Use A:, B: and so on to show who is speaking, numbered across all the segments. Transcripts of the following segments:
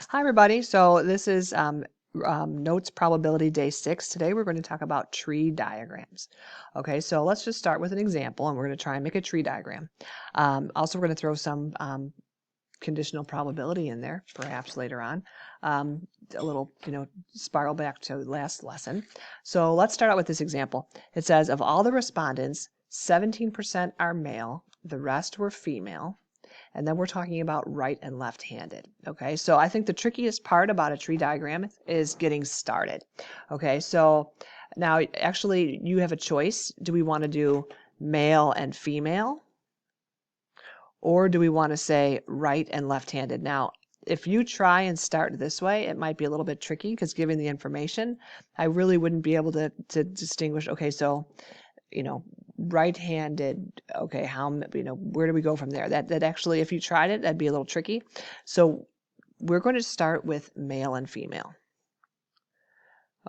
A: Hi, everybody. So this is Notes Probability Day 6. Today we're going to talk about tree diagrams. Okay, so let's just start with an example, and we're going to try and make a tree diagram. Also, we're going to throw some conditional probability in there, perhaps later on. A little, spiral back to last lesson. So let's start out with this example. It says, of all the respondents, 17% are male, the rest were female. And then we're talking about right and left-handed. Okay, so I think the trickiest part about a tree diagram is getting started. Okay, so now actually you have a choice. Do we want to do male and female? Or do we want to say right and left-handed? Now, if you try and start this way, it might be a little bit tricky because given the information, I really wouldn't be able to distinguish, okay, so right-handed, okay, where do we go from there? That actually, if you tried it, that'd be a little tricky. So we're going to start with male and female.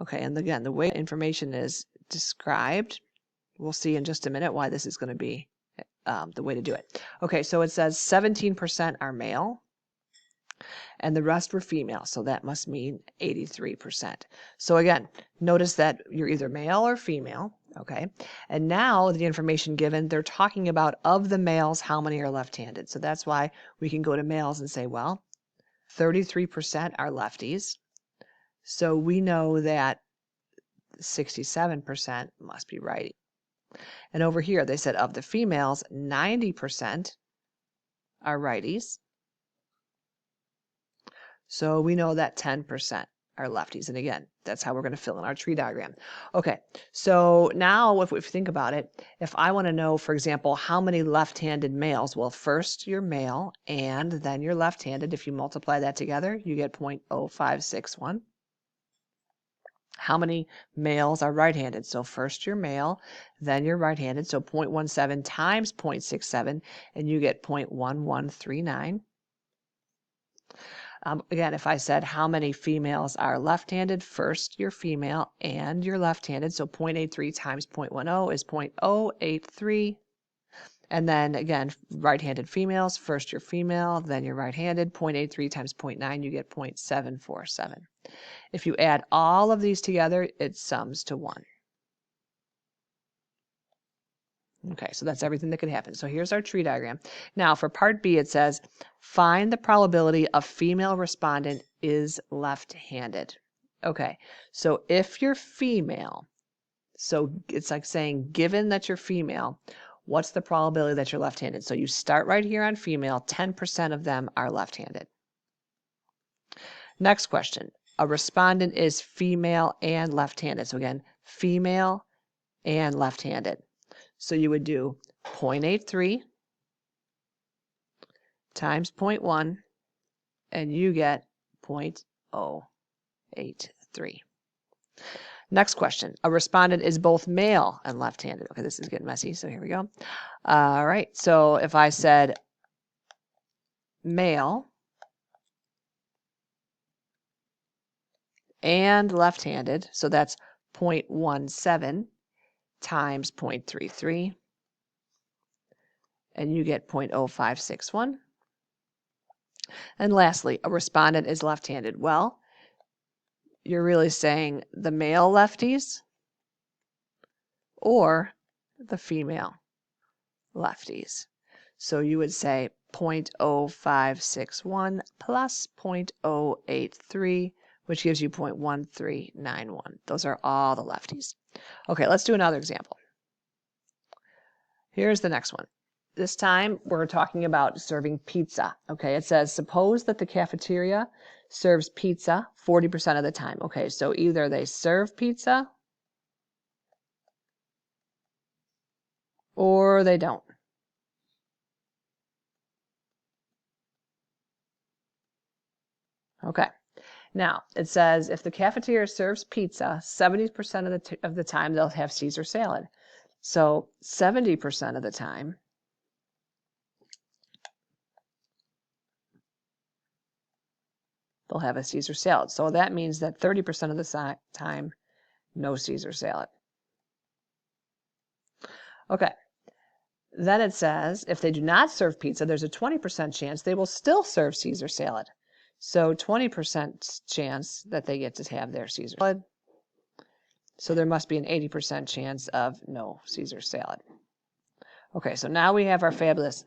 A: Okay, and again, the way information is described, we'll see in just a minute why this is going to be the way to do it. Okay, so it says 17% are male, and the rest were female, so that must mean 83%. So again, notice that you're either male or female, okay? And now the information given, they're talking about of the males, how many are left-handed. So that's why we can go to males and say, well, 33% are lefties. So we know that 67% must be righty. And over here, they said of the females, 90% are righties. So we know that 10% are lefties. And again, that's how we're going to fill in our tree diagram. Okay, so now if we think about it, if I want to know, for example, how many left-handed males, well, first you're male and then you're left-handed. If you multiply that together, you get 0.0561. How many males are right-handed? So first you're male, then you're right-handed. So 0.17 times 0.67, and you get 0.1139. Again, if I said how many females are left-handed, first you're female and you're left-handed. So 0.83 times 0.10 is 0.083. And then again, right-handed females, first you're female, then you're right-handed. 0.83 times 0.9, you get 0.747. If you add all of these together, it sums to 1. Okay, so that's everything that could happen. So here's our tree diagram. Now for part B, it says, find the probability a female respondent is left-handed. Okay, so if you're female, so it's like saying, given that you're female, what's the probability that you're left-handed? So you start right here on female, 10% of them are left-handed. Next question, a respondent is female and left-handed. So again, female and left-handed. So you would do 0.83 times 0.1, and you get 0.083. Next question. A respondent is both male and left-handed. Okay, this is getting messy, so here we go. All right, so if I said male and left-handed, so that's 0.17 times 0.33, and you get 0.0561. And lastly, a respondent is left-handed. Well, you're really saying the male lefties or the female lefties. So you would say 0.0561 plus 0.083, which gives you 0.1391. Those are all the lefties. Okay, let's do another example. Here's the next one. This time we're talking about serving pizza. Okay, it says, suppose that the cafeteria serves pizza 40% of the time. Okay, so either they serve pizza or they don't. Okay, now it says if the cafeteria serves pizza, 70% of the time they'll have Caesar salad. So 70% of the time they'll have a Caesar salad. So that means that 30% of the time, no Caesar salad. Okay. Then it says if they do not serve pizza, there's a 20% chance they will still serve Caesar salad. So 20% chance that they get to have their Caesar salad. So there must be an 80% chance of no Caesar salad. Okay, so now we have our fabulous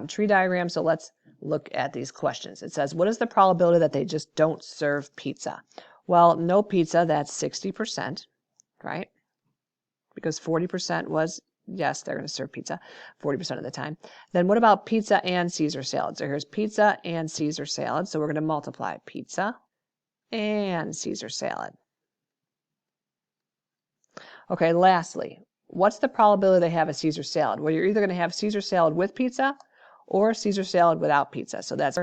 A: tree diagram. So let's look at these questions. It says, what is the probability that they just don't serve pizza? Well, no pizza, that's 60%, right? Because 40% was, yes, they're going to serve pizza 40% of the time. Then what about pizza and Caesar salad? So here's pizza and Caesar salad. So we're going to multiply pizza and Caesar salad. Okay, lastly, what's the probability they have a Caesar salad? Well, you're either going to have Caesar salad with pizza or Caesar salad without pizza. So that's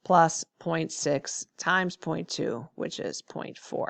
A: plus 0.6 times 0.2, which is 0.4.